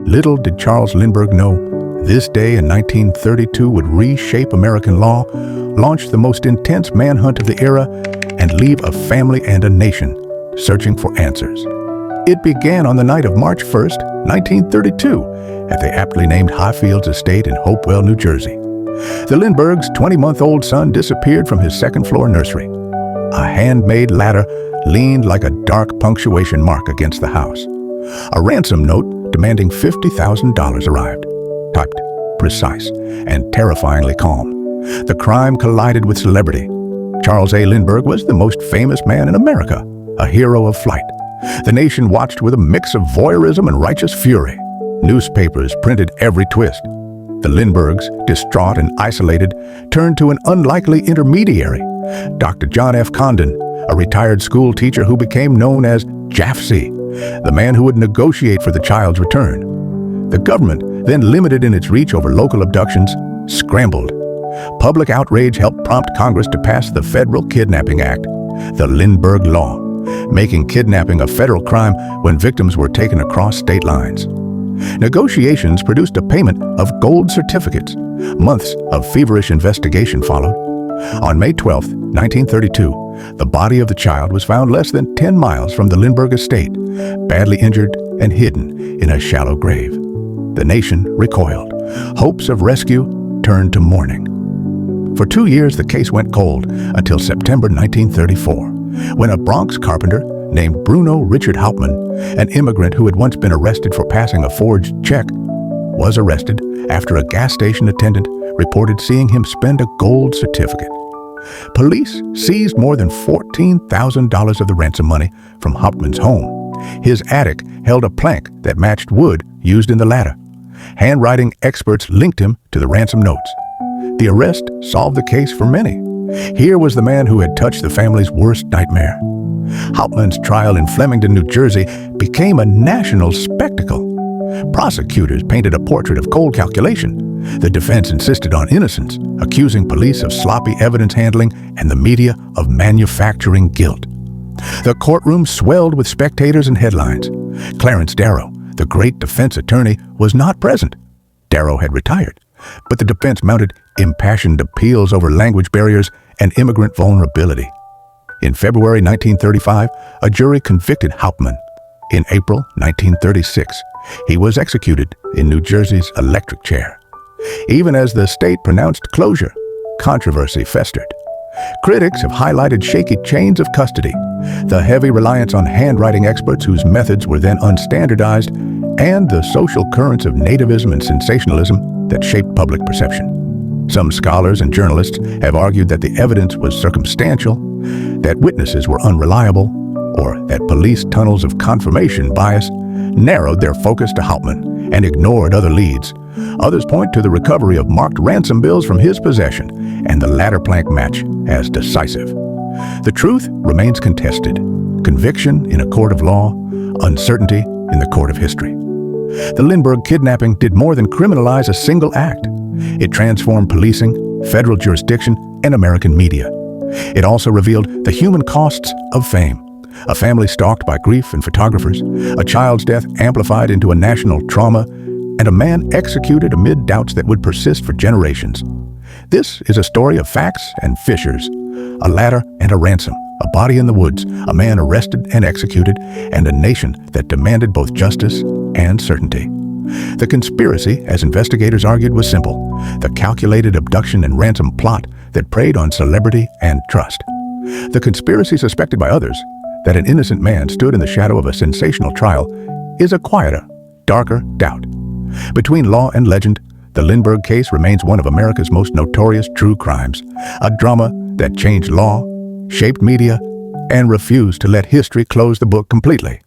Little did Charles Lindbergh know, this day in 1932 would reshape American law, launch the most intense manhunt of the era, and leave a family and a nation searching for answers. It began on the night of March 1st, 1932, at the aptly named Highfields Estate in Hopewell, New Jersey. The Lindbergh's 20-month-old son disappeared from his second-floor nursery. A handmade ladder leaned like a dark punctuation mark against the house. A ransom note demanding $50,000 arrived, typed, precise, and terrifyingly calm. The crime collided with celebrity. Charles A. Lindbergh was the most famous man in America, a hero of flight. The nation watched with a mix of voyeurism and righteous fury. Newspapers printed every twist. The Lindberghs, distraught and isolated, turned to an unlikely intermediary, Dr. John F. Condon, a retired school teacher who became known as Jaffsy, the man who would negotiate for the child's return. The government, then limited in its reach over local abductions, scrambled. Public outrage helped prompt Congress to pass the Federal Kidnapping Act, the Lindbergh Law, making kidnapping a federal crime when victims were taken across state lines. Negotiations produced a payment of gold certificates. Months of feverish investigation followed. On May 12, 1932, the body of the child was found less than 10 miles from the Lindbergh estate, badly injured and hidden in a shallow grave. The nation recoiled. Hopes of rescue turned to mourning. For 2 years, the case went cold until September 1934, when a Bronx carpenter named Bruno Richard Hauptmann, an immigrant who had once been arrested for passing a forged check, was arrested after a gas station attendant reported seeing him spend a gold certificate. Police seized more than $14,000 of the ransom money from Hauptmann's home. His attic held a plank that matched wood used in the ladder. Handwriting experts linked him to the ransom notes. The arrest solved the case for many. Here was the man who had touched the family's worst nightmare. Hauptmann's trial in Flemington, New Jersey, became a national spectacle. Prosecutors painted a portrait of cold calculation. The defense insisted on innocence, accusing police of sloppy evidence handling and the media of manufacturing guilt. The courtroom swelled with spectators and headlines. Clarence Darrow, the great defense attorney, was not present. Darrow had retired, but the defense mounted impassioned appeals over language barriers and immigrant vulnerability. In February 1935, a jury convicted Hauptmann. In April 1936, he was executed in New Jersey's electric chair. Even as the state pronounced closure, controversy festered. Critics have highlighted shaky chains of custody, the heavy reliance on handwriting experts whose methods were then unstandardized, and the social currents of nativism and sensationalism that shaped public perception. Some scholars and journalists have argued that the evidence was circumstantial, that witnesses were unreliable, or that police tunnels of confirmation bias narrowed their focus to Hauptmann and ignored other leads. Others point to the recovery of marked ransom bills from his possession and the ladder plank match as decisive. The truth remains contested. Conviction in a court of law, uncertainty in the court of history. The Lindbergh kidnapping did more than criminalize a single act. It transformed policing, federal jurisdiction, and American media. It also revealed the human costs of fame. A family stalked by grief and photographers, a child's death amplified into a national trauma, and a man executed amid doubts that would persist for generations. This is a story of facts and fissures, a ladder and a ransom, a body in the woods, a man arrested and executed, and a nation that demanded both justice and certainty. The conspiracy, as investigators argued, was simple: the calculated abduction and ransom plot that preyed on celebrity and trust. The conspiracy suspected by others, that an innocent man stood in the shadow of a sensational trial, is a quieter, darker doubt. Between law and legend, the Lindbergh case remains one of America's most notorious true crimes, a drama that changed law, shaped media, and refused to let history close the book completely.